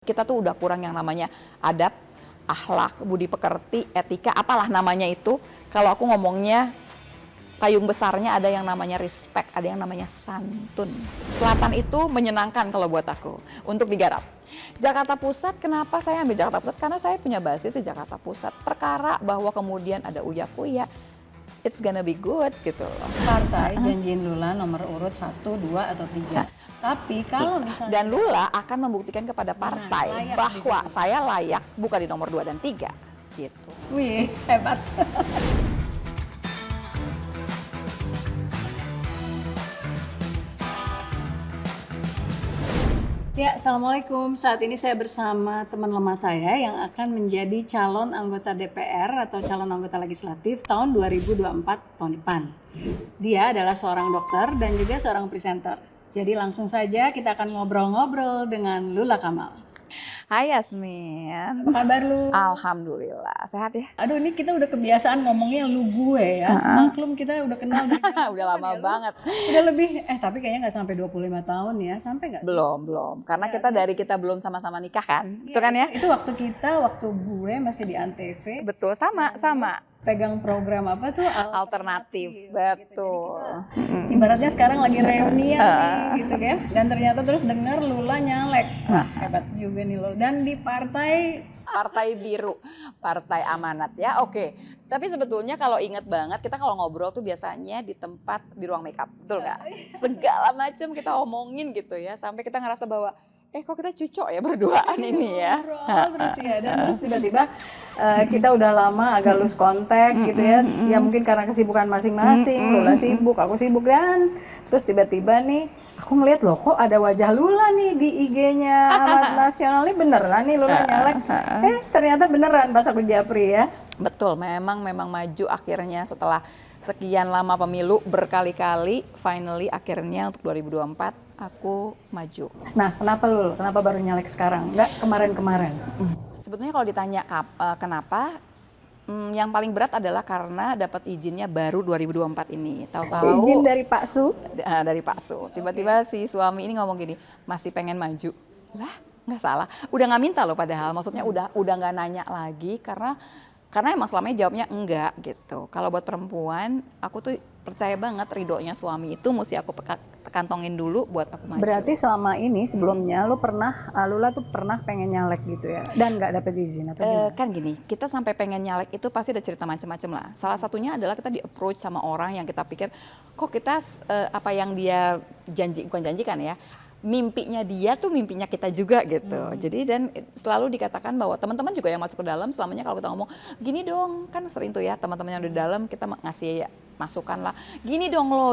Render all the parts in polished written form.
Kita tuh udah kurang yang namanya adab, akhlak, budi pekerti, etika, apalah namanya itu. Kalau aku ngomongnya payung besarnya ada yang namanya respect, ada yang namanya santun. Selatan itu menyenangkan kalau buat aku untuk digarap. Jakarta Pusat, kenapa saya ambil Jakarta Pusat? Karena saya punya basis di Jakarta Pusat. Perkara bahwa kemudian ada uya-kuya, it's gonna be good gitu loh. Partai janjiin Lula nomor urut 1, 2, atau 3. Tapi kalau misalnya... Dan Lula akan membuktikan kepada partai bahwa saya layak bukan di nomor 2 dan 3 gitu. Wih, hebat. Ya, Assalamualaikum. Saat ini saya bersama teman lama saya yang akan menjadi calon anggota DPR atau calon anggota legislatif tahun 2024 tahun depan. Dia adalah seorang dokter dan juga seorang presenter. Jadi langsung saja kita akan ngobrol-ngobrol dengan Lula Kamal. Hai Yasmin. Apa kabar lu? Alhamdulillah, sehat ya? Aduh, ini kita udah kebiasaan ngomongnya lu gue ya. Maklum kita udah kenal dari Udah lama banget. Udah lebih, tapi kayaknya nggak sampai 25 tahun ya. Sampai nggak sih? Belum. Karena kita dari kita belum sama-sama nikah kan? Iya, Itu kan ya? Itu waktu gue masih di Antv. Betul, sama. Pegang program apa tuh? Alternatif, betul. Jadi ibaratnya sekarang lagi reunian nih gitu kan. Dan ternyata terus dengar Lula nyalek. Wah, hebat juga nih lo. Dan di Partai Biru, Partai Amanat ya, oke. Tapi sebetulnya kalau inget banget, kita kalau ngobrol tuh biasanya di tempat, di ruang makeup, betul nggak? Segala macam kita omongin gitu ya, sampai kita ngerasa bahwa, kok kita cucok ya berduaan ini ya. Terus ya, dan terus tiba-tiba kita udah lama agak lose kontak gitu ya. Ya mungkin karena kesibukan masing-masing, Lula sibuk, aku sibuk, dan terus tiba-tiba nih, aku ngeliat loh kok ada wajah Lula nih di IG-nya Amat Nasional, ini beneran nih Lula nyalek. Ternyata beneran pas aku japri ya. Betul, memang maju akhirnya setelah sekian lama pemilu berkali-kali, finally akhirnya untuk 2024 aku maju. Nah, kenapa Lul? Kenapa baru nyalek sekarang? Enggak kemarin-kemarin? Sebetulnya kalau ditanya kenapa, yang paling berat adalah karena dapat izinnya baru 2024 ini. Tahu-tahu izin dari Pak Su? Dari Pak Su. Tiba-tiba si suami ini ngomong gini, masih pengen maju. Lah, nggak salah. Udah nggak minta loh padahal. Maksudnya udah nggak nanya lagi karena emang selamanya jawabnya enggak gitu. Kalau buat perempuan, aku tuh percaya banget ridhonya suami itu mesti aku kantongin dulu buat aku maju. Berarti selama ini sebelumnya Lula tuh pernah pengen nyalek gitu ya? Dan nggak dapet izin atau gimana? Kan gini, kita sampai pengen nyalek itu pasti ada cerita macam-macam lah. Salah satunya adalah kita di-approach sama orang yang kita pikir, kok kita apa yang dia bukan janjikan ya, mimpinya dia tuh mimpinya kita juga gitu. Jadi dan selalu dikatakan bahwa teman-teman juga yang masuk ke dalam selamanya kalau kita ngomong gini dong, kan sering tuh ya teman-teman yang di dalam kita ngasih masukan lah, gini dong lo,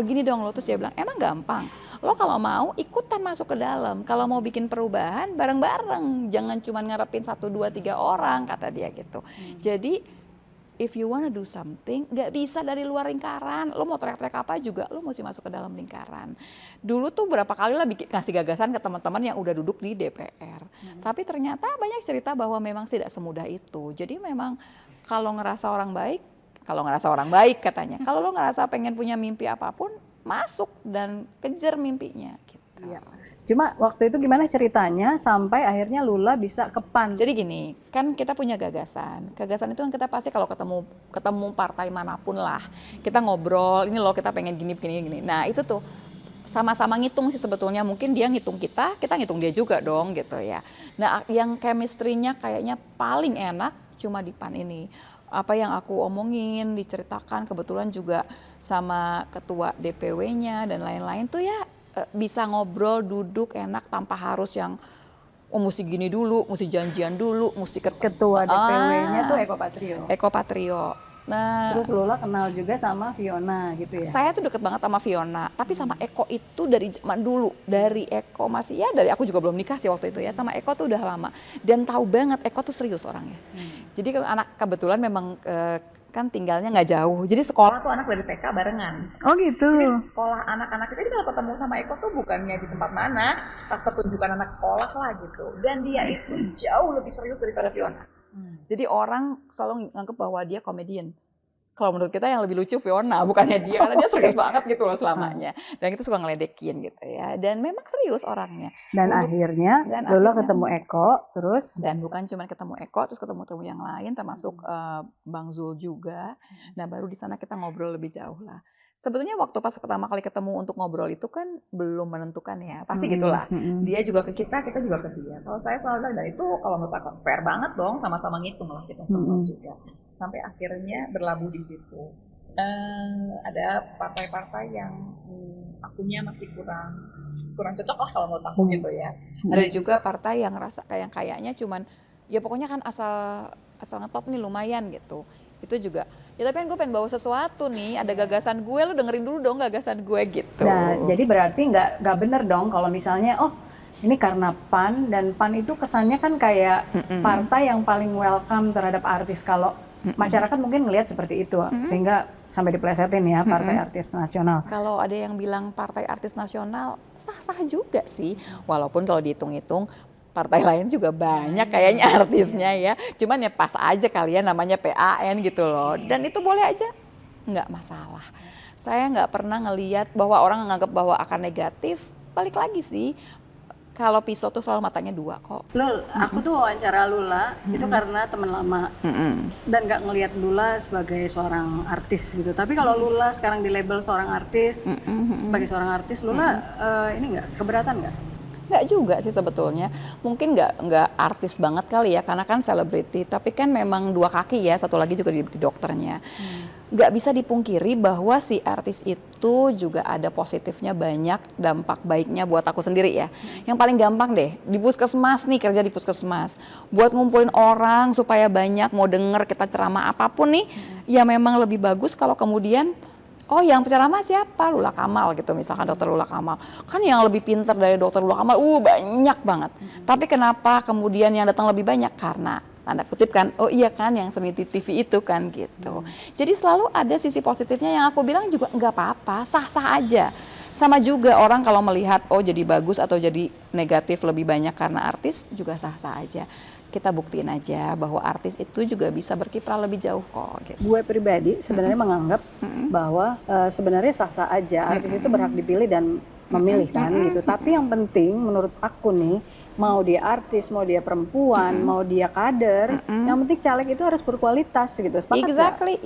terus dia bilang emang gampang, lo kalau mau ikutan masuk ke dalam, kalau mau bikin perubahan bareng-bareng, jangan cuma ngarepin 1, 2, 3 orang kata dia gitu. Jadi if you wanna do something, nggak bisa dari luar lingkaran. Lo mau teriak-teriak apa juga, lo mesti masuk ke dalam lingkaran. Dulu tuh berapa kali lah ngasih gagasan ke teman-teman yang udah duduk di DPR. Tapi ternyata banyak cerita bahwa memang tidak semudah itu. Jadi memang kalau ngerasa orang baik katanya. Kalau lo ngerasa pengen punya mimpi apapun, masuk dan kejar mimpinya. Gitu. Iya. Cuma waktu itu gimana ceritanya sampai akhirnya Lula bisa ke PAN? Jadi gini, kan kita punya gagasan. Gagasan itu kan kita pasti kalau ketemu partai manapun lah, kita ngobrol, ini loh kita pengen gini. Nah itu tuh sama-sama ngitung sih sebetulnya. Mungkin dia ngitung kita ngitung dia juga dong gitu ya. Nah yang chemistry-nya kayaknya paling enak cuma di PAN ini. Apa yang aku omongin, diceritakan kebetulan juga sama ketua DPW-nya dan lain-lain tuh ya bisa ngobrol, duduk enak tanpa harus yang mesti gini dulu, mesti janjian dulu, mesti ketua DPW-nya tuh Eko Patrio. Nah, terus Lula kenal juga sama Fiona gitu ya? Saya tuh deket banget sama Fiona, tapi sama Eko itu dari zaman dulu. Dari Eko masih ya, dari aku juga belum nikah sih waktu itu ya, sama Eko tuh udah lama. Dan tahu banget Eko tuh serius orangnya. Jadi anak kebetulan memang kan tinggalnya nggak jauh. Jadi sekolah tuh anak dari TK barengan. Oh gitu. Jadi sekolah anak-anak itu kalau ketemu sama Eko tuh bukannya di tempat mana, pas pertunjukan anak sekolah lah gitu. Dan dia itu jauh lebih serius daripada Fiona. Jadi orang selalu nganggep bahwa dia komedian. Kalau menurut kita yang lebih lucu Fiona, bukannya dia, karena dia serius banget gitu loh selamanya. Dan kita suka ngeledekin gitu ya. Dan memang serius orangnya. Dan akhirnya Lola ketemu Eko, terus dan bukan cuma ketemu Eko, terus ketemu yang lain, termasuk Bang Zul juga. Nah baru di sana kita ngobrol lebih jauh lah. Sebetulnya waktu pas pertama kali ketemu untuk ngobrol itu kan belum menentukan ya, pasti gitulah. Dia juga ke kita juga ke dia. Kalau saya selalu bilang, itu kalau menurut aku fair banget dong, sama-sama ngitung lah kita semua juga. Sampai akhirnya berlabuh di situ. Ada partai-partai yang akunya masih kurang cocok lah kalau menurut aku gitu ya. Ada juga partai yang ngerasa kayaknya cuman ya pokoknya kan asal ngetop nih lumayan gitu. Itu juga ya tapi kan gue pengen bawa sesuatu nih, ada gagasan gue, lu dengerin dulu dong gagasan gue gitu. Nah jadi berarti nggak bener dong kalau misalnya ini karena PAN, dan PAN itu kesannya kan kayak partai yang paling welcome terhadap artis. Kalau masyarakat mungkin ngelihat seperti itu, sehingga sampai diplesetin ya partai artis nasional. Kalau ada yang bilang partai artis nasional, sah-sah juga sih. Walaupun kalau dihitung-hitung, partai lain juga banyak kayaknya artisnya ya. Cuman ya pas aja kalian namanya PAN gitu loh. Dan itu boleh aja, nggak masalah. Saya nggak pernah ngelihat bahwa orang nganggap bahwa akan negatif. Balik lagi sih, kalau pisau tuh selalu matanya dua kok. Lul, aku tuh wawancara Lula itu karena teman lama dan nggak ngelihat Lula sebagai seorang artis gitu. Tapi kalau Lula sekarang di label seorang artis, sebagai seorang artis, Lula ini nggak keberatan nggak? Nggak juga sih sebetulnya, mungkin nggak artis banget kali ya, karena kan selebriti, tapi kan memang dua kaki ya, satu lagi juga di dokternya. Nggak bisa dipungkiri bahwa si artis itu juga ada positifnya banyak, dampak baiknya buat aku sendiri ya. Yang paling gampang deh, di puskesmas nih, kerja di puskesmas, buat ngumpulin orang supaya banyak mau denger kita ceramah apapun nih, ya memang lebih bagus kalau kemudian yang penceramah siapa? Lula Kamal gitu, misalkan dokter Lula Kamal. Kan yang lebih pintar dari dokter Lula Kamal, banyak banget. Tapi kenapa kemudian yang datang lebih banyak? Karena, tanda kutip kan, iya kan yang seni TV itu kan gitu. Jadi selalu ada sisi positifnya yang aku bilang juga nggak apa-apa, sah-sah aja. Sama juga orang kalau melihat, jadi bagus atau jadi negatif lebih banyak karena artis, juga sah-sah aja. Kita buktiin aja bahwa artis itu juga bisa berkiprah lebih jauh kok. Gitu. Gue pribadi sebenarnya menganggap bahwa sebenarnya sah-sah aja artis itu berhak dipilih dan memilih kan gitu. Tapi yang penting menurut aku nih, mau dia artis, mau dia perempuan, mau dia kader, yang penting caleg itu harus berkualitas gitu. Sepakat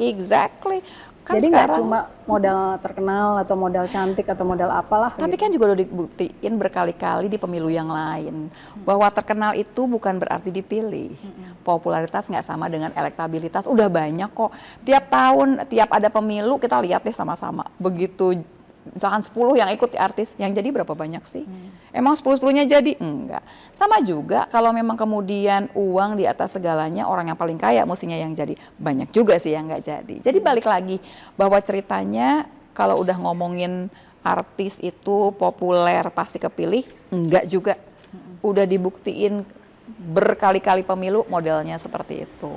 Exactly. Kan jadi nggak sekarang, cuma modal terkenal atau modal cantik atau modal apalah. Tapi gitu. kan juga udah dibuktiin berkali-kali di pemilu yang lain bahwa terkenal itu bukan berarti dipilih. Popularitas nggak sama dengan elektabilitas. Udah banyak kok. Tiap tahun, tiap ada pemilu kita lihat deh sama-sama. Begitu misalkan 10 yang ikut artis, yang jadi berapa banyak sih? Emang 10-10-nya jadi? Enggak. Sama juga kalau memang kemudian uang di atas segalanya, orang yang paling kaya mestinya yang jadi. Banyak juga sih yang nggak jadi. Jadi balik lagi bahwa ceritanya kalau udah ngomongin artis itu populer pasti kepilih, enggak juga. Udah dibuktiin berkali-kali pemilu modelnya seperti itu.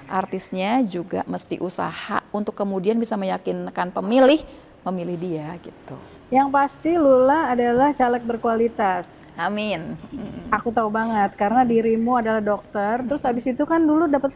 Artisnya juga mesti usaha untuk kemudian bisa meyakinkan pemilih memilih dia gitu. Yang pasti Lula adalah caleg berkualitas. Amin. Aku tahu banget karena dirimu adalah dokter, terus habis itu kan dulu dapat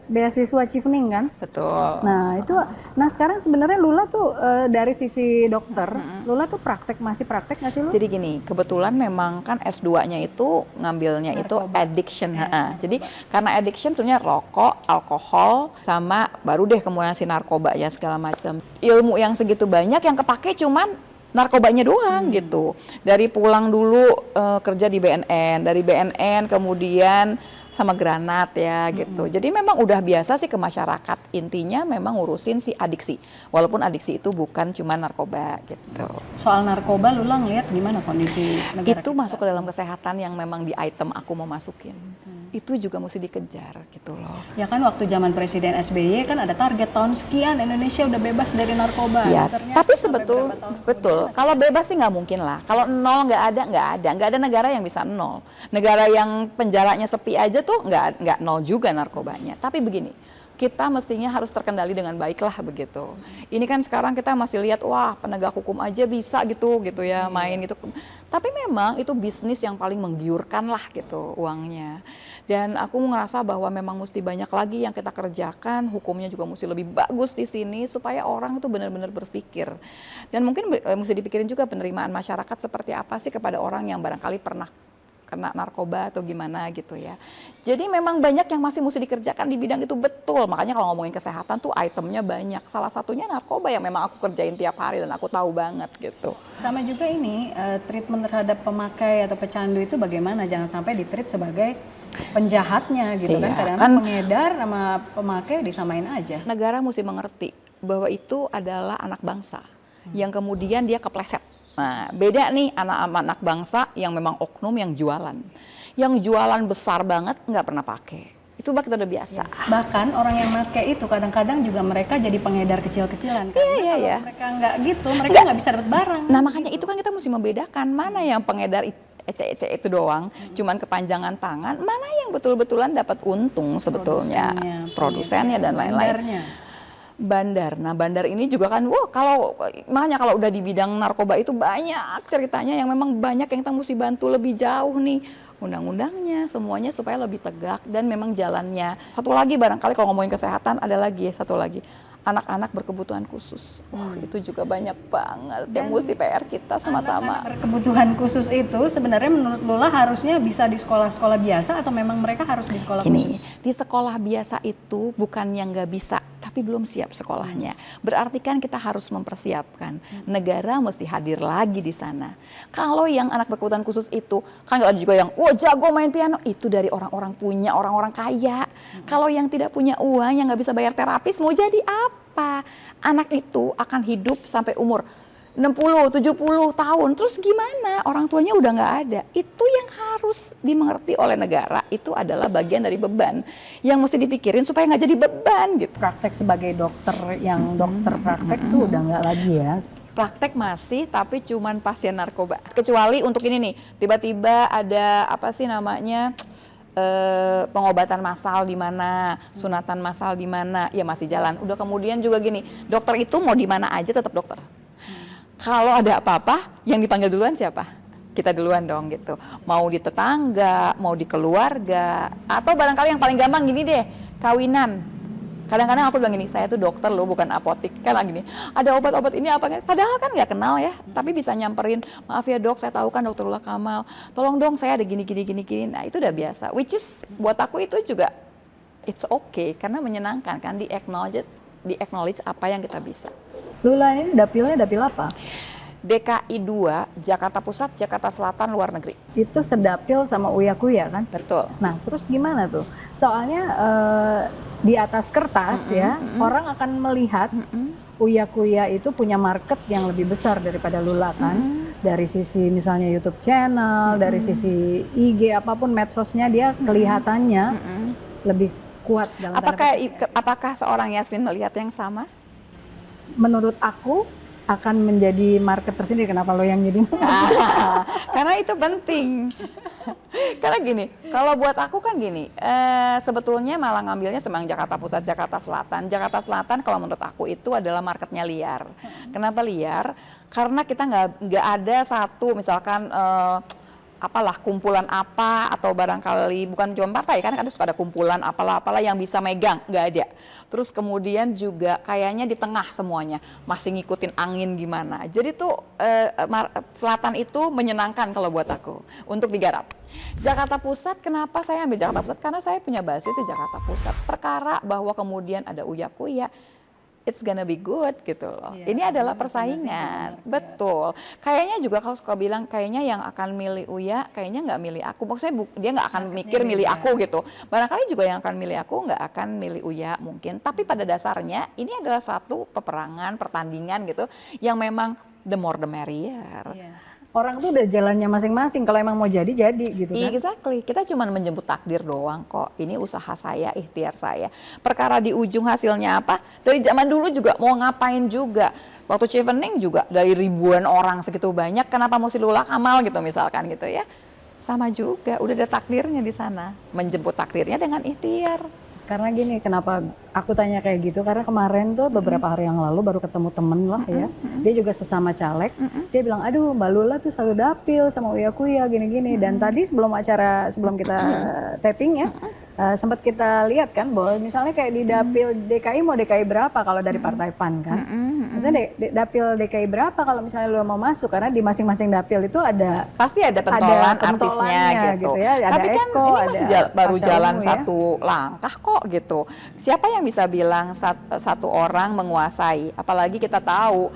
beasiswa Chevening kan? Betul. Nah sekarang sebenarnya Lula tuh dari sisi dokter, Lula tuh masih praktek nggak sih lu? Jadi gini, kebetulan memang kan S2-nya itu ngambilnya itu addiction. Jadi karena addiction sebenarnya rokok, alkohol, sama baru deh kemudian si narkoba ya segala macam. Ilmu yang segitu banyak yang kepake cuman narkobanya doang gitu. Dari pulang dulu kerja di BNN, dari BNN kemudian sama granat ya gitu. Jadi memang udah biasa sih ke masyarakat. Intinya memang ngurusin si adiksi. Walaupun adiksi itu bukan cuma narkoba gitu. Soal narkoba Lula ngeliat gimana kondisi negara itu kita? masuk ke dalam kesehatan yang memang di item aku mau masukin. Itu juga mesti dikejar gitu loh. Ya kan waktu zaman Presiden SBY kan ada target tahun sekian Indonesia udah bebas dari narkoba. Ya, Ternyata tapi sampai berapa tahun betul. Kalau bebas sih nggak mungkin lah. Kalau nol nggak ada negara yang bisa nol. Negara yang penjaranya sepi aja tuh nggak nol juga narkobanya. Tapi begini, kita mestinya harus terkendali dengan baik lah begitu. Ini kan sekarang kita masih lihat penegak hukum aja bisa gitu ya main gitu. Tapi memang itu bisnis yang paling menggiurkan lah gitu uangnya. Dan aku ngerasa bahwa memang mesti banyak lagi yang kita kerjakan, hukumnya juga mesti lebih bagus di sini supaya orang itu benar-benar berpikir. Dan mungkin mesti dipikirin juga penerimaan masyarakat seperti apa sih kepada orang yang barangkali pernah kena narkoba atau gimana gitu ya. Jadi memang banyak yang masih mesti dikerjakan di bidang itu, betul. Makanya kalau ngomongin kesehatan tuh itemnya banyak. Salah satunya narkoba yang memang aku kerjain tiap hari dan aku tahu banget gitu. Sama juga ini treatment terhadap pemakai atau pecandu itu bagaimana? Jangan sampai ditreat sebagai penjahatnya gitu kan. Iya, Kadang-kadang pengedar sama pemakai disamain aja. Negara mesti mengerti bahwa itu adalah anak bangsa yang kemudian dia kepleset. Nah, beda nih anak-anak bangsa yang memang oknum yang jualan. Yang jualan besar banget nggak pernah pakai. Itu kita udah biasa. Bahkan orang yang pakai itu kadang-kadang juga mereka jadi pengedar kecil-kecilan. Karena kalau mereka nggak gitu, mereka nggak bisa dapat barang. Nah, makanya itu kan kita mesti membedakan mana yang pengedar ece-ece itu doang, cuman kepanjangan tangan, mana yang betul-betulan dapat untung sebetulnya, produsennya dan lain-lain. Bandar. Nah, bandar ini juga kan, makanya kalau udah di bidang narkoba itu banyak ceritanya yang memang banyak yang kita mesti bantu lebih jauh nih. Undang-undangnya, semuanya supaya lebih tegak dan memang jalannya. Satu lagi barangkali kalau ngomongin kesehatan, ada lagi ya, satu lagi. Anak-anak berkebutuhan khusus. Itu juga banyak banget yang mesti PR kita sama-sama. Anak-anak berkebutuhan khusus itu sebenarnya menurut Lula harusnya bisa di sekolah-sekolah biasa atau memang mereka harus di sekolah khusus? Di sekolah biasa itu bukan yang nggak bisa, tapi belum siap sekolahnya. Berarti kan kita harus mempersiapkan. Negara mesti hadir lagi di sana. Kalau yang anak berkebutuhan khusus itu, kan ada juga yang, jago main piano, itu dari orang-orang punya, orang-orang kaya. Kalau yang tidak punya uang, yang nggak bisa bayar terapis, mau jadi apa? Anak itu akan hidup sampai umur 60, 70 tahun, terus gimana? Orang tuanya udah nggak ada. Itu yang harus dimengerti oleh negara, itu adalah bagian dari beban yang mesti dipikirin supaya nggak jadi beban gitu. Praktek sebagai dokter yang dokter praktek itu udah nggak lagi ya? Praktek masih, tapi cuman pasien narkoba. Kecuali untuk ini nih, tiba-tiba ada apa sih namanya, pengobatan massal di mana, sunatan massal di mana, ya masih jalan. Udah kemudian juga gini, dokter itu mau di mana aja tetap dokter. Kalau ada apa-apa, yang dipanggil duluan siapa? Kita duluan dong gitu. Mau di tetangga, mau di keluarga, atau barangkali yang paling gampang gini deh, kawinan. Kadang-kadang aku bilang gini, saya tuh dokter loh, bukan apotik. Kan gini, ada obat-obat ini apa nggak? Padahal kan nggak kenal ya, tapi bisa nyamperin, maaf ya dok, saya tahu kan dokter Lula Kamal, tolong dong saya ada gini. Nah itu udah biasa, which is buat aku itu juga it's okay, karena menyenangkan kan, di-acknowledge apa yang kita bisa. Lula ini dapilnya dapil apa? DKI 2, Jakarta Pusat, Jakarta Selatan, luar negeri. Itu sedapil sama uya-kuya kan? Betul. Nah terus gimana tuh? Soalnya di atas kertas orang akan melihat uya-kuya itu punya market yang lebih besar daripada Lula kan? Dari sisi misalnya YouTube channel, dari sisi IG apapun medsosnya dia kelihatannya lebih kuat dalam Apakah seorang Yasmin melihat yang sama? Menurut aku akan menjadi market tersendiri. Kenapa lo yang jadi? Karena itu penting. Karena gini, kalau buat aku kan gini, sebetulnya malah ngambilnya semang Jakarta Pusat, Jakarta Selatan. Jakarta Selatan kalau menurut aku itu adalah marketnya liar. Kenapa liar? Karena kita nggak ada satu misalkan apalah kumpulan apa atau barangkali bukan cuma partai kan suka ada kumpulan apalah yang bisa megang, nggak ada. Terus kemudian juga kayaknya di tengah semuanya masih ngikutin angin gimana. Jadi tuh selatan itu menyenangkan kalau buat aku untuk digarap. Jakarta Pusat, kenapa saya ambil Jakarta Pusat? Karena saya punya basis di Jakarta Pusat. Perkara bahwa kemudian ada uya-kuya, it's gonna be good gitu loh. Ya, ini adalah persaingan, betul. Kayaknya juga kalau suka bilang kayaknya yang akan milih Uya, kayaknya nggak milih aku. Maksudnya dia nggak akan mikir milih aku gitu. Barangkali juga yang akan milih aku nggak akan milih Uya mungkin. Tapi pada dasarnya ini adalah satu peperangan, pertandingan gitu, yang memang the more the merrier. Ya. Orang tuh udah jalannya masing-masing, kalau emang mau jadi gitu kan. Exactly, kita cuma menjemput takdir doang kok. Ini usaha saya, ikhtiar saya. Perkara di ujung hasilnya apa? Dari zaman dulu juga mau ngapain juga. Waktu Chevening juga dari ribuan orang segitu banyak, kenapa mesti Lula Kamal gitu misalkan gitu ya. Sama juga, udah ada takdirnya di sana. Menjemput takdirnya dengan ikhtiar. Karena gini, kenapa aku tanya kayak gitu? Karena kemarin tuh beberapa hari yang lalu baru ketemu temen lah ya. Dia juga sesama caleg. Dia bilang, aduh Mbak Lula tuh selalu dapil sama Uya Kuya gini-gini. Dan tadi sebelum kita tapping ya, sempat kita lihat kan bahwa misalnya kayak di dapil DKI mau DKI berapa kalau dari Partai PAN kan? Maksudnya dapil DKI berapa kalau misalnya lu mau masuk? Karena di masing-masing dapil itu ada pasti ada pentolan artisnya gitu. ya. Ada Tapi kan Eko, ini masih baru Pasha jalan Ungu ya. satu langkah kok gitu. Siapa yang bisa bilang satu orang menguasai? Apalagi kita tahu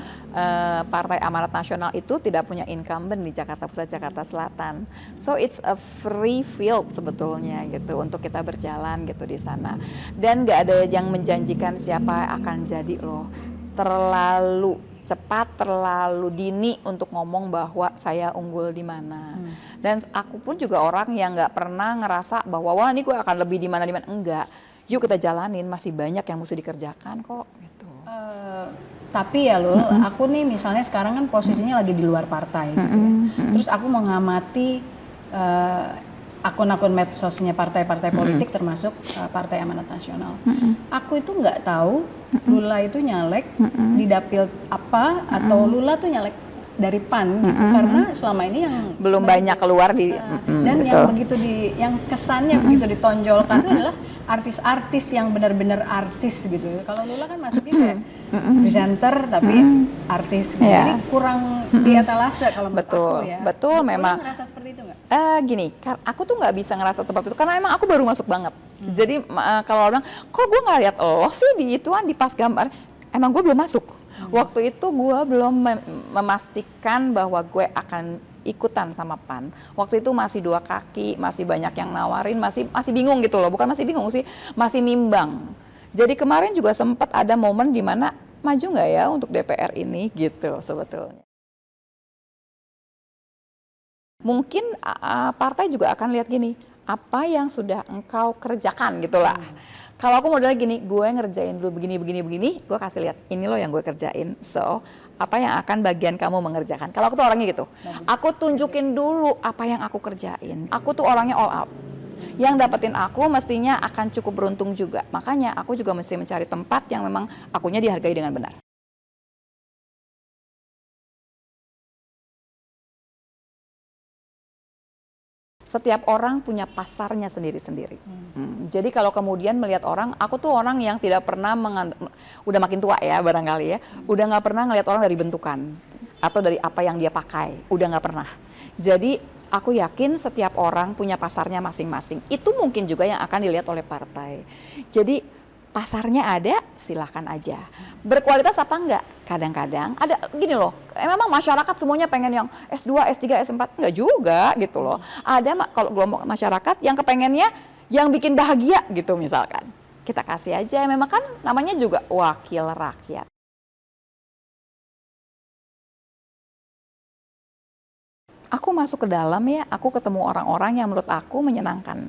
Partai Amanat Nasional itu tidak punya incumbent di Jakarta Pusat, Jakarta Selatan. So it's a free field sebetulnya gitu untuk kita berjalan gitu di sana. Dan nggak ada yang menjanjikan siapa akan jadi loh. Terlalu cepat, terlalu dini untuk ngomong bahwa saya unggul di mana. Dan aku pun juga orang yang nggak pernah ngerasa bahwa wah ini gue akan lebih di mana. Enggak. Yuk kita jalanin, masih banyak yang mesti dikerjakan kok gitu. Tapi ya loh, aku nih misalnya sekarang kan posisinya lagi di luar partai gitu ya. Terus aku mengamati akun-akun medsosnya partai-partai politik termasuk Partai Amanat Nasional. Aku itu nggak tahu Lula itu nyalek di dapil apa atau Lula tuh nyalek dari PAN gitu, karena selama ini yang belum banyak keluar di dan betul. yang begitu yang kesannya begitu ditonjolkan itu adalah artis-artis yang benar-benar artis gitu. Kalau Lula kan masuknya kayak presenter tapi artis gitu. Jadi kurang di etalase kalau menurut Betul, aku ya. betul Lula memang. ngerasa seperti itu nggak? Gini, aku tuh nggak bisa ngerasa seperti itu karena emang aku baru masuk banget. Jadi kalau orang, kok gue nggak lihat lo sih di ituan di pas gambar, emang gue belum masuk. Waktu itu gue belum memastikan bahwa gue akan ikutan sama PAN. Waktu itu masih dua kaki, masih banyak yang nawarin, masih bingung gitu loh. Bukan masih bingung sih, masih nimbang. Jadi kemarin juga sempat ada momen di mana maju nggak ya untuk DPR ini gitu sebetulnya. Mungkin partai juga akan lihat gini, apa yang sudah engkau kerjakan gitulah. Kalau aku modalnya gini, gue ngerjain dulu begini, gue kasih lihat, ini loh yang gue kerjain. So, apa yang akan bagian kamu mengerjakan? Kalau aku tuh orangnya gitu, aku tunjukin dulu apa yang aku kerjain. Aku tuh orangnya all out. Yang dapetin aku mestinya akan cukup beruntung juga. Makanya aku juga mesti mencari tempat yang memang akunya dihargai dengan benar. Setiap orang punya pasarnya sendiri-sendiri. Jadi kalau kemudian melihat orang, aku tuh orang yang tidak pernah udah makin tua ya barangkali ya, udah nggak pernah ngelihat orang dari bentukan atau dari apa yang dia pakai, udah nggak pernah. Jadi aku yakin setiap orang punya pasarnya masing-masing. Itu mungkin juga yang akan dilihat oleh partai. Jadi pasarnya ada, silahkan aja. Berkualitas apa enggak? Kadang-kadang ada gini loh, memang masyarakat semuanya pengen yang S2, S3, S4, enggak juga gitu loh. Ada kalau kelompok masyarakat yang kepengennya yang bikin bahagia gitu misalkan. Kita kasih aja, memang kan namanya juga wakil rakyat. Aku masuk ke dalam ya, aku ketemu orang-orang yang menurut aku menyenangkan.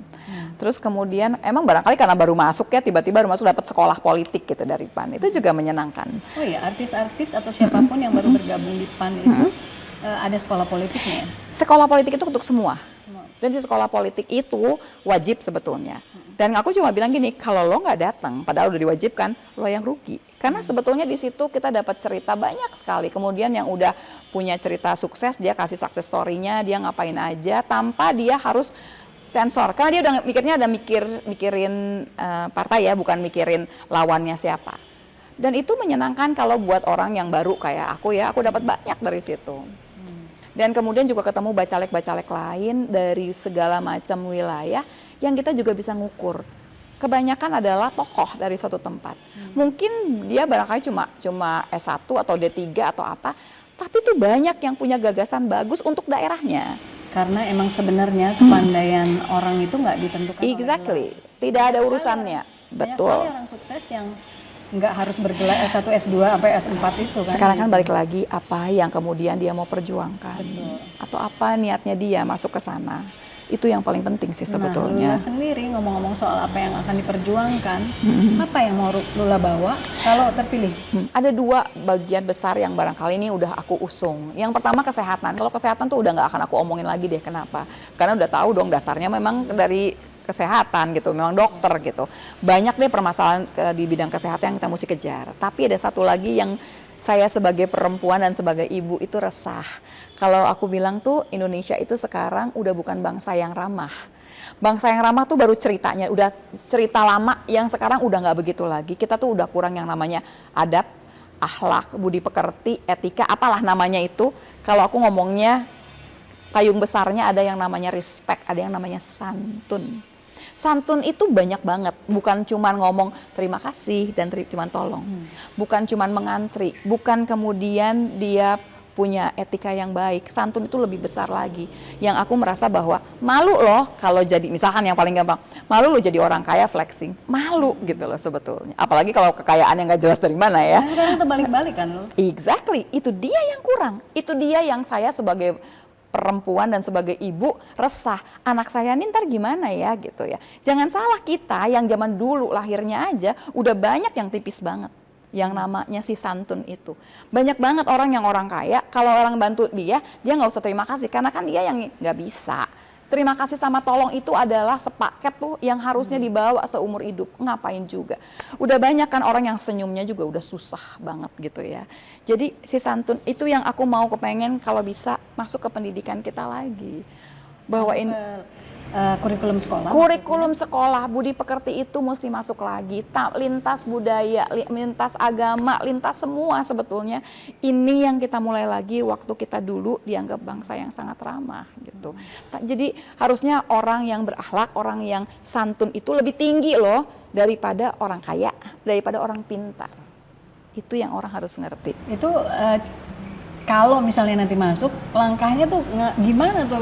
Terus kemudian emang barangkali karena baru masuk ya, tiba-tiba baru masuk dapat sekolah politik gitu dari PAN, itu juga menyenangkan. Oh iya, artis-artis atau siapapun yang baru bergabung di PAN itu ada sekolah politiknya ya? Sekolah politik itu untuk semua. Dan di sekolah politik itu wajib sebetulnya. Dan aku cuma bilang gini, kalau lo nggak datang, padahal udah diwajibkan, lo yang rugi. Karena sebetulnya di situ kita dapat cerita banyak sekali. Kemudian yang udah punya cerita sukses, dia kasih success story-nya, dia ngapain aja tanpa dia harus sensor. Karena dia udah mikirnya ada mikirin partai ya, bukan mikirin lawannya siapa. Dan itu menyenangkan kalau buat orang yang baru kayak aku ya, aku dapat banyak dari situ. Dan kemudian juga ketemu bacalek-bacalek lain dari segala macam wilayah yang kita juga bisa ngukur. Kebanyakan adalah tokoh dari suatu tempat. Mungkin dia barangkali cuma S1 atau D3 atau apa, tapi tuh banyak yang punya gagasan bagus untuk daerahnya. Karena emang sebenarnya kepandaian orang itu nggak ditentukan Exactly, tidak ada urusannya. Banyak Betul. sekali orang sukses yang nggak harus bergelar S1, S2, sampai S4 itu kan. Sekarang kan balik lagi apa yang kemudian dia mau perjuangkan. Betul. Atau apa niatnya dia masuk ke sana. Itu yang paling penting sih sebetulnya. Nah, Lula sendiri ngomong-ngomong soal apa yang akan diperjuangkan, apa yang mau Lula bawa kalau terpilih? Ada dua bagian besar yang barangkali ini udah aku usung. Yang pertama kesehatan. Kalau kesehatan tuh udah nggak akan aku omongin lagi deh. Kenapa? Karena udah tahu dong dasarnya memang dari kesehatan gitu, memang dokter gitu. Banyak deh permasalahan di bidang kesehatan yang kita mesti kejar. Tapi ada satu lagi yang saya sebagai perempuan dan sebagai ibu itu resah. Kalau aku bilang tuh Indonesia itu sekarang udah bukan bangsa yang ramah. Bangsa yang ramah tuh baru ceritanya, udah cerita lama yang sekarang udah nggak begitu lagi. Kita tuh udah kurang yang namanya adab, akhlak, budi pekerti, etika, apalah namanya itu. Kalau aku ngomongnya payung besarnya ada yang namanya respect, ada yang namanya santun. Santun itu banyak banget, bukan cuman ngomong terima kasih dan cuman tolong. Bukan cuman mengantri, bukan kemudian dia punya etika yang baik. Santun itu lebih besar lagi. Yang aku merasa bahwa malu loh kalau jadi, misalkan yang paling gampang, malu loh jadi orang kaya flexing. Malu gitu loh sebetulnya. Apalagi kalau kekayaan yang gak jelas dari mana ya. Nah, sekarang terbalik-balik kan lo. Exactly, itu dia yang kurang. Itu dia yang saya sebagai perempuan dan sebagai ibu resah, anak saya ini ntar gimana ya gitu ya. Jangan salah, kita yang zaman dulu lahirnya aja udah banyak yang tipis banget yang namanya si santun itu. Banyak banget orang yang orang kaya, kalau orang bantu dia nggak usah terima kasih karena kan dia yang nggak bisa. Terima kasih sama tolong itu adalah sepaket tuh yang harusnya dibawa seumur hidup. Ngapain juga. Udah banyak kan orang yang senyumnya juga udah susah banget gitu ya. Jadi si santun itu yang aku mau kepengen kalau bisa masuk ke pendidikan kita lagi. Bawain kurikulum sekolah. Kurikulum sekolah, budi pekerti itu mesti masuk lagi. Lintas budaya, lintas agama, lintas semua sebetulnya. Ini yang kita mulai lagi waktu kita dulu dianggap bangsa yang sangat ramah gitu. Jadi harusnya orang yang berakhlak, orang yang santun itu lebih tinggi loh daripada orang kaya, daripada orang pintar. Itu yang orang harus ngerti. Itu kalau misalnya nanti masuk, langkahnya tuh gimana tuh?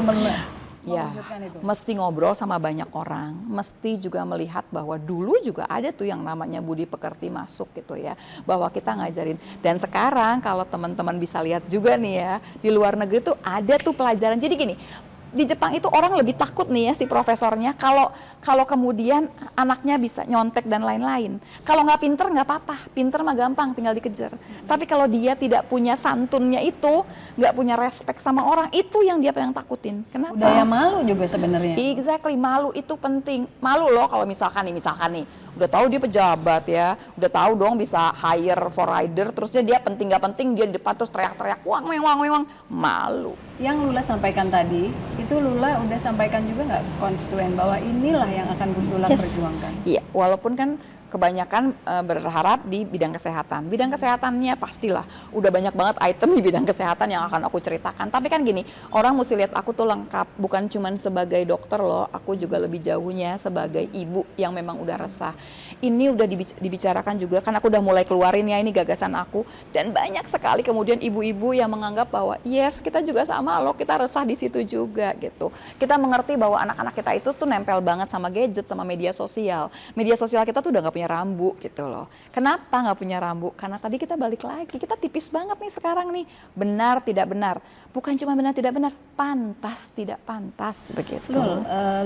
Ya, mesti ngobrol sama banyak orang, mesti juga melihat bahwa dulu juga ada tuh yang namanya budi pekerti masuk gitu ya, bahwa kita ngajarin. Dan sekarang kalau teman-teman bisa lihat juga nih ya, di luar negeri tuh ada tuh pelajaran. Jadi gini, di Jepang itu orang lebih takut nih ya si profesornya kalau kemudian anaknya bisa nyontek dan lain-lain. Kalau nggak pinter nggak apa-apa, pinter mah gampang tinggal dikejar. Tapi kalau dia tidak punya santunnya itu, nggak punya respect sama orang, itu yang dia pengen takutin. Kenapa? Budaya malu juga sebenarnya. Exactly, malu itu penting. Malu loh kalau misalkan nih, udah tahu dia pejabat ya, udah tahu dong bisa hire for rider, terusnya dia penting nggak penting dia di depan terus teriak-teriak, wang, malu. Yang Lula sampaikan tadi, itu Lula udah sampaikan juga nggak konstituen bahwa inilah yang akan Lula perjuangkan? Iya, walaupun kan kebanyakan berharap di bidang kesehatan. Bidang kesehatannya pastilah udah banyak banget item di bidang kesehatan yang akan aku ceritakan. Tapi kan gini, orang mesti lihat aku tuh lengkap, bukan cuman sebagai dokter loh, aku juga lebih jauhnya sebagai ibu yang memang udah resah. Ini udah dibicarakan juga, kan aku udah mulai keluarin ya ini gagasan aku, dan banyak sekali kemudian ibu-ibu yang menganggap bahwa yes, kita juga sama loh, kita resah di situ juga gitu. Kita mengerti bahwa anak-anak kita itu tuh nempel banget sama gadget, sama media sosial. Media sosial kita tuh udah nggak punya rambu gitu loh. Kenapa nggak punya rambu? Karena tadi kita balik lagi, kita tipis banget nih sekarang nih. Benar tidak benar, bukan cuma benar tidak benar, pantas tidak pantas begitu.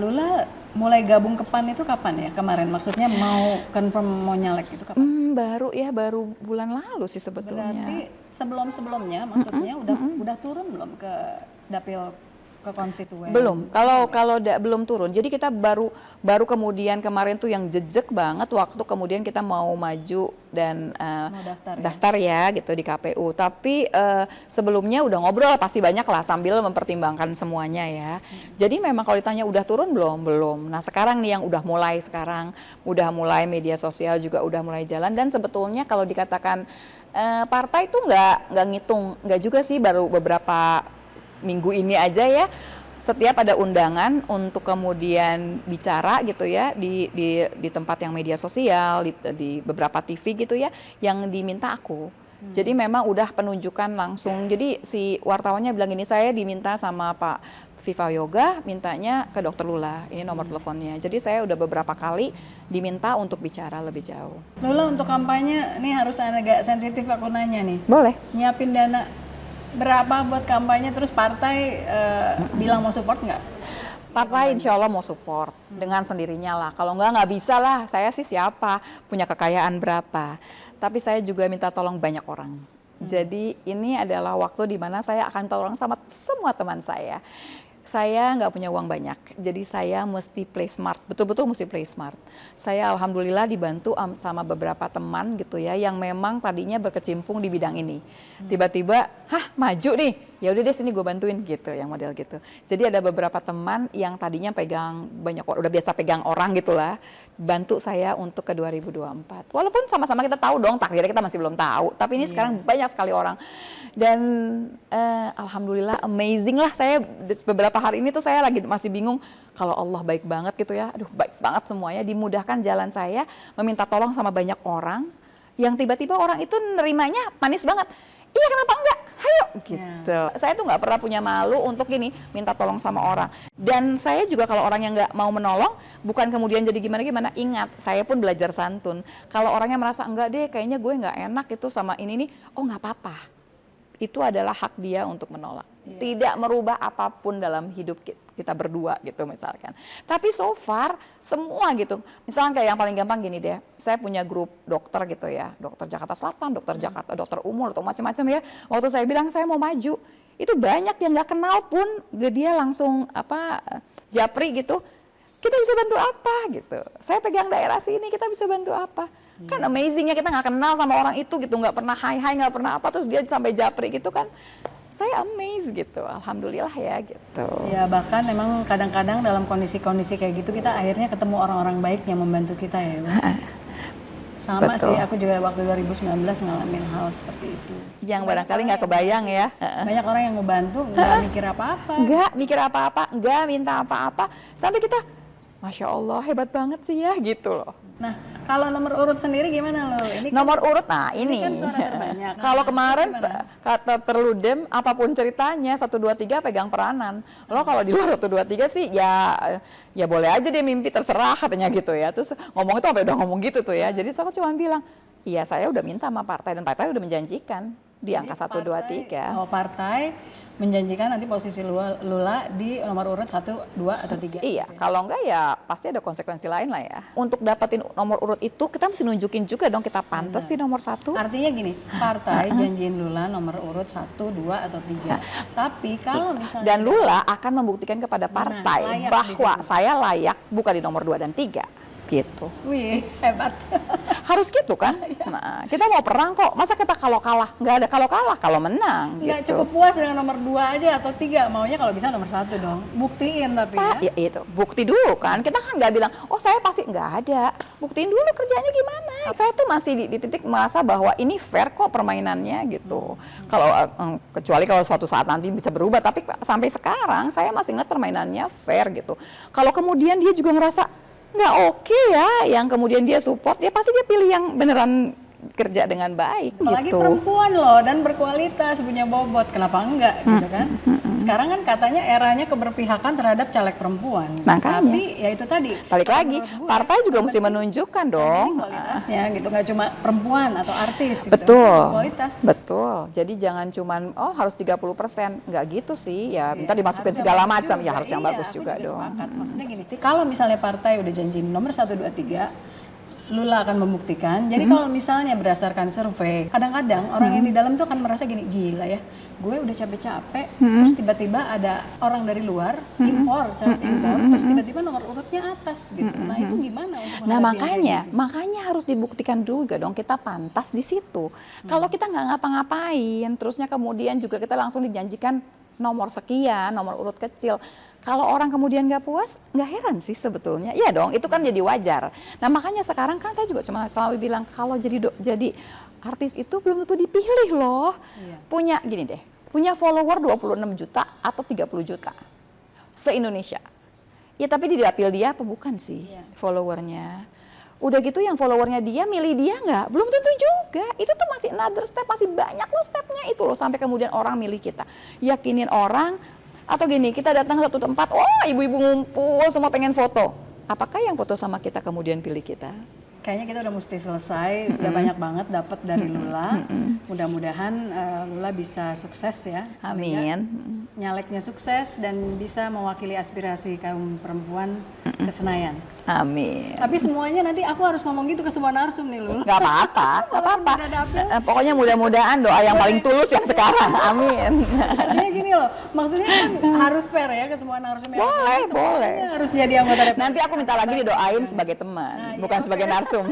Lula mulai gabung ke PAN itu kapan ya kemarin? Maksudnya mau confirm mau nyalek itu kapan? Baru bulan lalu sih sebetulnya. Berarti sebelumnya maksudnya udah turun belum ke dapil, ke konstituen? Belum. Kalau belum turun. Jadi kita baru kemudian kemarin tuh yang jejek banget waktu kemudian kita mau maju dan daftar ya gitu di KPU. Tapi sebelumnya udah ngobrol pasti banyak lah sambil mempertimbangkan semuanya ya. Jadi memang kalau ditanya udah turun belum. Nah, sekarang nih yang udah mulai media sosial juga udah mulai jalan, dan sebetulnya kalau dikatakan partai itu nggak ngitung, nggak juga sih, baru beberapa minggu ini aja ya, setiap ada undangan untuk kemudian bicara gitu ya di tempat yang media sosial, di beberapa TV gitu ya, yang diminta aku. Jadi memang udah penunjukan langsung. Jadi si wartawannya bilang ini, saya diminta sama Pak Viva Yoga, mintanya ke Dokter Lula, ini nomor teleponnya. Jadi saya udah beberapa kali diminta untuk bicara lebih jauh. Lula, untuk kampanye ini harus agak sensitif aku nanya nih. Boleh. Nyiapin dana berapa buat kampanye, terus partai bilang mau support nggak? Partai insya Allah mau support dengan sendirinya lah. Kalau nggak bisa lah, saya sih siapa, punya kekayaan berapa. Tapi saya juga minta tolong banyak orang. Jadi ini adalah waktu di mana saya akan tolong sama semua teman saya. Saya nggak punya uang banyak, jadi saya mesti play smart, betul-betul mesti play smart. Saya alhamdulillah dibantu sama beberapa teman gitu ya, yang memang tadinya berkecimpung di bidang ini. Tiba-tiba, maju nih, ya udah deh sini gue bantuin gitu, yang model gitu. Jadi ada beberapa teman yang tadinya pegang banyak, udah biasa pegang orang gitulah, bantu saya untuk ke 2024. Walaupun sama-sama kita tahu dong takdirnya kita masih belum tahu, tapi ini sekarang banyak sekali orang. Dan alhamdulillah amazing lah, saya beberapa hari ini tuh saya lagi masih bingung kalau Allah baik banget gitu ya. Aduh, baik banget semuanya, dimudahkan jalan saya meminta tolong sama banyak orang yang tiba-tiba orang itu nerimanya manis banget. Iya, kenapa enggak? Hayo gitu. Saya tuh nggak pernah punya malu untuk gini minta tolong sama orang. Dan saya juga kalau orang yang nggak mau menolong, bukan kemudian jadi gimana-gimana. Ingat, saya pun belajar santun. Kalau orangnya merasa enggak deh, kayaknya gue nggak enak itu sama ini nih, oh nggak apa-apa. Itu adalah hak dia untuk menolak. Tidak merubah apapun dalam hidup kita berdua gitu misalkan. Tapi so far semua gitu. Misalkan kayak yang paling gampang gini deh. Saya punya grup dokter gitu ya. Dokter Jakarta Selatan, dokter Jakarta, dokter umum atau macam-macam ya. Waktu saya bilang saya mau maju, itu banyak yang nggak kenal pun dia langsung japri gitu. Kita bisa bantu apa gitu. Saya pegang daerah sini, kita bisa bantu apa. Kan amazingnya kita nggak kenal sama orang itu gitu, nggak pernah hai-hai, nggak pernah apa, terus dia sampai japri gitu kan. Saya amazed gitu, alhamdulillah ya gitu. Ya bahkan memang kadang-kadang dalam kondisi-kondisi kayak gitu kita akhirnya ketemu orang-orang baik yang membantu kita ya. Sama Betul. sih, aku juga waktu 2019 ngalamin hal seperti itu. Yang barangkali nggak kebayang ya. Banyak orang yang ngebantu, nggak mikir apa-apa. Nggak mikir apa-apa, nggak minta apa-apa, sampai kita, Masya Allah hebat banget sih ya gitu loh. Nah, kalau nomor urut sendiri gimana lo? Ini Nomor urut, nah ini. kan suara terbanyak. Kalau Nah, kemarin gimana? kata Perludem, apapun ceritanya 1, 2, 3 pegang peranan. Lo kalau di luar 1, 2, 3 sih ya boleh aja dia mimpi, terserah katanya gitu ya. Terus ngomong itu sampai udah ngomong gitu tuh ya. Jadi aku cuma bilang, iya saya udah minta sama partai dan partai udah menjanjikan di angka 1, 2, 3. Oh, partai menjanjikan nanti posisi Lula di nomor urut 1, 2, atau 3. Iya, kalau enggak ya pasti ada konsekuensi lain lah ya. Untuk dapetin nomor urut itu kita mesti nunjukin juga dong kita pantas sih nomor 1. Artinya gini, partai janjiin Lula nomor urut 1, 2, atau 3. Tapi kalau misalnya Dan Lula akan membuktikan kepada partai layak bahwa saya layak bukan di nomor 2 dan 3 gitu. wih, hebat. Harus gitu kan? Nah, kita mau perang kok. Masa kita kalau kalah? Nggak ada kalau kalah, kalau menang Nggak gitu. cukup puas dengan nomor 2 aja atau 3, maunya kalau bisa nomor 1 dong. Buktiin tapi ya. Ya itu, bukti dulu kan. Kita kan nggak bilang, oh saya pasti nggak ada. Buktiin dulu kerjanya gimana. Saya tuh masih di titik merasa bahwa ini fair kok permainannya gitu. Kalau kecuali kalau suatu saat nanti bisa berubah, tapi sampai sekarang saya masih ingat permainannya fair gitu. Kalau kemudian dia juga ngerasa nggak oke ya, yang kemudian dia support, ya pasti dia pilih yang beneran kerja dengan baik Apalagi gitu. perempuan loh dan berkualitas, punya bobot, kenapa enggak gitu kan? Sekarang kan katanya eranya keberpihakan terhadap caleg perempuan. Makanya. Tapi ya itu tadi. Balik kalau lagi, menurut gue, partai juga mesti menunjukkan dong. kualitasnya gitu, nggak cuma perempuan atau artis gitu. Betul, Kualitas. betul. Jadi jangan cuman harus 30%, nggak gitu sih. Ya, minta dimasukin Harus segala yang bagus macam. juga. Ya harus yang Iya, bagus aku juga dong. sepakat. Maksudnya gini, kalau misalnya partai udah janjiin nomor 1, 2, 3, Lula akan membuktikan. Jadi kalau misalnya berdasarkan survei, kadang-kadang orang yang di dalam tuh akan merasa gini, gila ya, gue udah capek-capek, terus tiba-tiba ada orang dari luar impor, caleg impor, terus tiba-tiba nomor urutnya atas gitu. Nah itu gimana untuk Nah menghadapi yang kayak gitu? makanya harus dibuktikan juga dong kita pantas di situ. Kalau kita nggak ngapa-ngapain, terusnya kemudian juga kita langsung dijanjikan nomor sekian, nomor urut kecil. Kalau orang kemudian nggak puas, nggak heran sih sebetulnya. Iya dong, itu kan jadi wajar. Nah makanya sekarang kan saya juga cuma selalu bilang kalau jadi artis itu belum tentu dipilih loh. Iya. Punya gini deh, punya follower 26 juta atau 30 juta se-Indonesia. Ya tapi didapil dia apa bukan sih followernya? Udah gitu yang followernya dia milih dia nggak? Belum tentu juga. Itu tuh masih another step, masih banyak loh stepnya itu loh sampai kemudian orang milih kita. Yakinin orang. Atau gini, kita datang ke satu tempat, ibu-ibu ngumpul semua pengen foto. Apakah yang foto sama kita kemudian pilih kita? kayaknya kita udah mesti selesai, udah banyak banget dapat dari Lula. Mudah-mudahan Lula bisa sukses ya. Amin. Nyaleknya sukses dan bisa mewakili aspirasi kaum perempuan ke Senayan. Amin. Tapi semuanya nanti aku harus ngomong gitu ke semua narsum nih Lula. Gak apa-apa, gak apa-apa. Udah dapil. Pokoknya mudah-mudahan doa yang paling tulus yang sekarang. Amin. Artinya gini loh, maksudnya kan harus fair ya ke semua narsum yang Boleh, semuanya boleh. harus jadi anggota DPR. Nanti aku minta lagi didoain sebagai teman, Nah, iya, bukan oke. sebagai narsum.